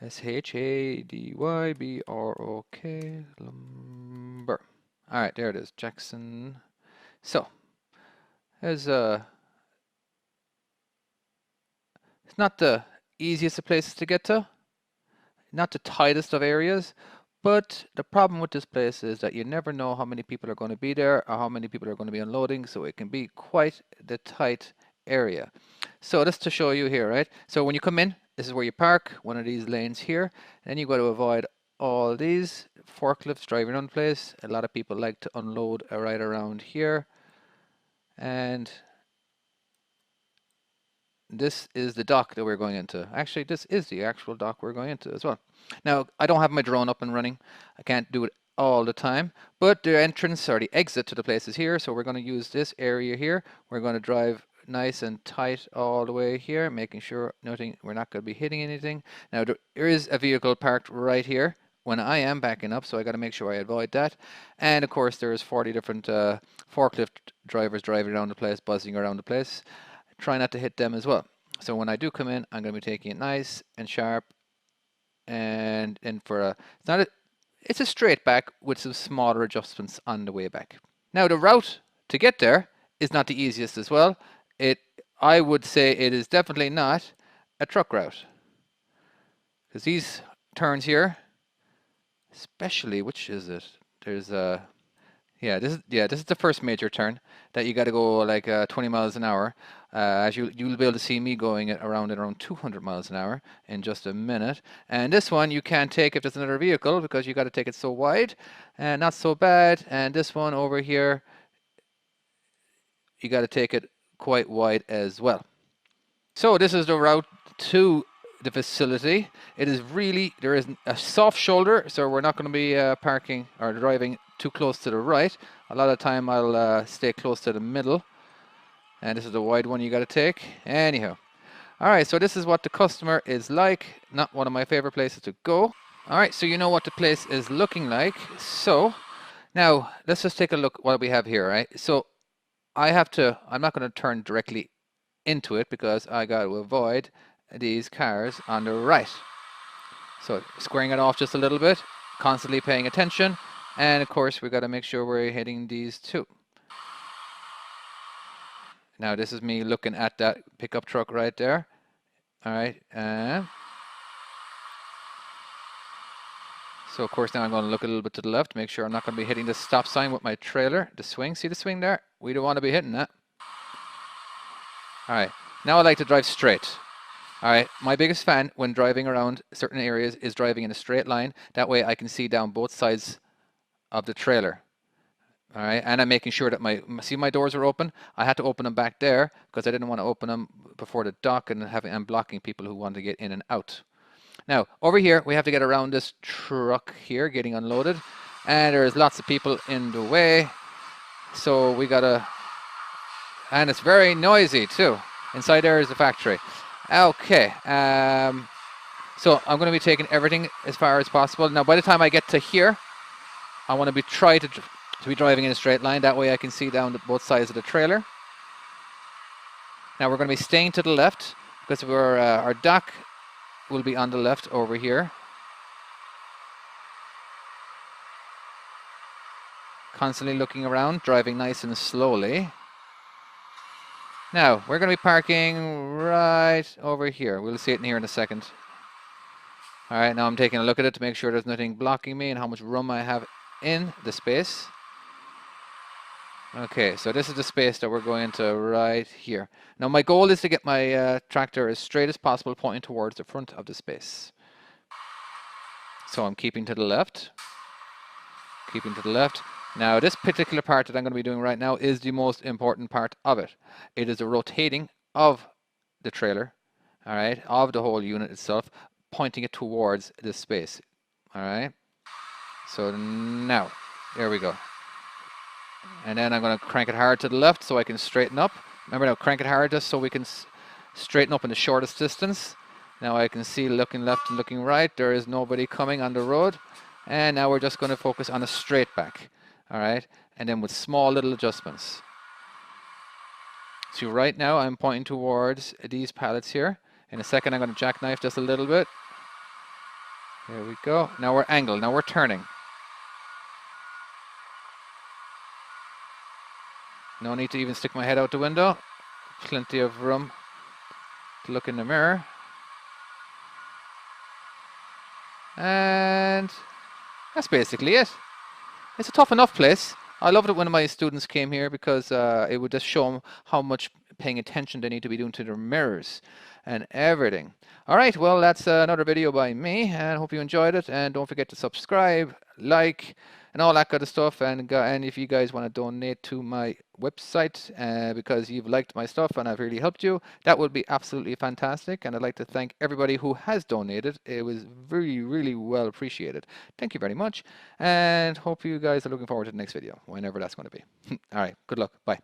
Shadybyrok, lumber. All right, there it is, Jackson. So, there's it's not the easiest of places to get to, not the tightest of areas, but the problem with this place is that you never know how many people are going to be there or how many people are going to be unloading, so it can be quite the tight area. So just to show you here, right? So when you come in, this is where you park, one of these lanes here, and you got to avoid all these forklifts driving around the place. A lot of people like to unload right around here, and this is the dock that we're going into. Actually, this is the actual dock we're going into as well. Now, I don't have my drone up and running. I can't do it all the time, but the entrance or the exit to the place is here, so we're going to use this area here. We're going to drive nice and tight all the way here, making sure we're not going to be hitting anything. Now, there is a vehicle parked right here when I am backing up, so I got to make sure I avoid that. And of course, there's 40 different forklift drivers driving around the place, buzzing around the place. Try not to hit them as well. So when I do come in, I'm going to be taking it nice and sharp, and for it's a straight back with some smaller adjustments on the way back. Now the route to get there is not the easiest as well. I would say it is definitely not a truck route, because these turns here, especially, which is it? There's a this is the first major turn that you got to go like 20 miles an hour. As you'll be able to see me going at around 200 miles an hour in just a minute. And this one you can't take if there's another vehicle, because you got to take it so wide, and not so bad. And this one over here, you got to take it quite wide as well. So this is the route to the facility. There is a soft shoulder, so we're not going to be parking or driving too close to the right. A lot of time I'll stay close to the middle, and this is the wide one you got to take. Anyhow, all right, so this is what the customer is like. Not one of my favorite places to go. All right, so you know what the place is looking like. So now let's just take a look what we have here, right? So I'm not going to turn directly into it because I got to avoid these cars on the right. So squaring it off just a little bit, constantly paying attention, and of course we got to make sure we're hitting these too. Now this is me looking at that pickup truck right there. All right. So of course now I'm going to look a little bit to the left, make sure I'm not going to be hitting the stop sign with my trailer. The swing, see the swing there? We don't want to be hitting that. All right, now I like to drive straight. All right, my biggest fan when driving around certain areas is driving in a straight line. That way I can see down both sides of the trailer. All right, and I'm making sure that my doors are open. I had to open them back there because I didn't want to open them before the dock and blocking people who want to get in and out. Now, over here, we have to get around this truck here getting unloaded, and there's lots of people in the way. So we gotta, and it's very noisy too. Inside there is the factory. Okay, so I'm going to be taking everything as far as possible. Now, by the time I get to here, I want to try to be driving in a straight line. That way I can see down both sides of the trailer. Now we're going to be staying to the left because our dock will be on the left over here. Constantly looking around, driving nice and slowly. Now, we're going to be parking right over here. We'll see it in here in a second. All right, now I'm taking a look at it to make sure there's nothing blocking me and how much room I have in the space. Okay, so this is the space that we're going into right here. Now, my goal is to get my tractor as straight as possible, pointing towards the front of the space. So I'm keeping to the left. Keeping to the left. Now, this particular part that I'm going to be doing right now is the most important part of it. It is the rotating of the trailer, all right, of the whole unit itself, pointing it towards this space, all right? So now, there we go. And then I'm going to crank it hard to the left so I can straighten up. Remember now, crank it hard just so we can straighten up in the shortest distance. Now I can see looking left and looking right. There is nobody coming on the road. And now we're just going to focus on a straight back. All right, and then with small little adjustments. So right now I'm pointing towards these pallets here. In a second I'm going to jackknife just a little bit. There we go. Now we're angled. Now we're turning. No need to even stick my head out the window. Plenty of room to look in the mirror. And that's basically it. It's a tough enough place. I loved it when my students came here because it would just show them how much paying attention they need to be doing to their mirrors and everything. All right, well, that's another video by me, and hope you enjoyed it. And don't forget to subscribe, like, and all that kind of stuff. And if you guys want to donate to my website because you've liked my stuff and I've really helped you, that would be absolutely fantastic. And I'd like to thank everybody who has donated. It was really, really well appreciated. Thank you very much, and hope you guys are looking forward to the next video, whenever that's going to be. All right, good luck. Bye.